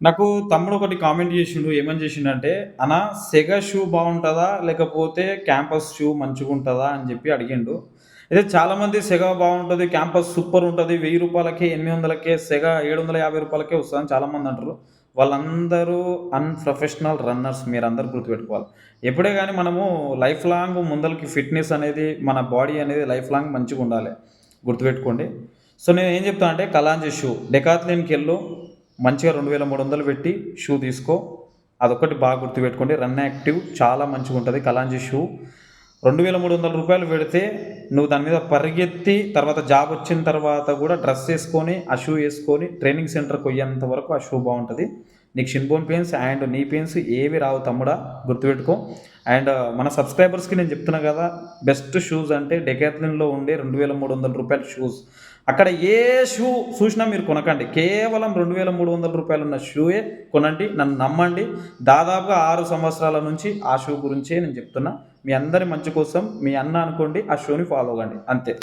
నాకు తమ్ముడు ఒకటి కామెంట్ చేసిండు. ఏమని చేసిండంటే, "అన్న సెగ షూ బావుంటదా? లేకపోతే క్యాంపస్ షూ మంచిగుంటదా?" అని చెప్పి అడిగిండు. అయితే చాలామంది సెగ బావుంటది, క్యాంపస్ సూపర్ ఉంటది. రూ. 1000కే, 800కే సెగ రూ. 750కే వస్తదని చాలామంది అంటారు. వాళ్ళందరూ అన్‌ప్రొఫెషనల్ రన్నర్స్ మీరందరూ గుర్తుపెట్టుకోవాలి. ఎప్పుడే గాని మనము లైఫ్ లాంగ్ ముందలకి ఫిట్‌నెస్ అనేది మన బాడీ అనేది లైఫ్ లాంగ్ మంచిగుండాలి. గుర్తుపెట్టుకోండి. సో, నేనేం చెప్తా అంటే కలాంజీ షూ డెకాథ్లిన్‌కెళ్ళు మంచిగా 2300 పెట్టి షూ తీసుకో. అదొక్కటి బాగా గుర్తుపెట్టుకోండి. రన్ యాక్టివ్ చాలా మంచిగుంటది కలాంజీ షూ. రూ. 2300 పెడితే నువ్వు దాని మీద పరిగెత్తి తర్వాత జాబ్ వచ్చిన తర్వాత కూడా డ్రెస్ ఏసుకొని, ఆ షూ ఏసుకొని ట్రైనింగ్ సెంటర్‌కి పోయేంత వరకు ఆ షూ బావుంటది. నీకు షిన్ బోన్ పెయిన్స్ అండ్ నీ పెయిన్స్ ఏవి రావు తమ్ముడా గుర్తుపెట్టుకో. అండ్ మన సబ్స్క్రైబర్స్‌కి నేను చెప్తున్నా కదా! బెస్ట్ షూస్ అంటే డెకాథ్లిన్‌లో ఉండే రూ. 2300 షూస్. అక్కడ ఏ షూ చూసినా మీరు కొనకండి. కేవలం రూ. 2300 ఉన్న షూయే కొనండి. నన్ను నమ్మండి. దాదాపుగా 6 సంవత్సరాల నుంచి ఆ షూ గురించే నేను చెప్తున్నా. మీ అందరి మంచి కోసం మీ అన్న అనుకోండి. ఆ షూని ఫాలో అవ్వండి. అంతే.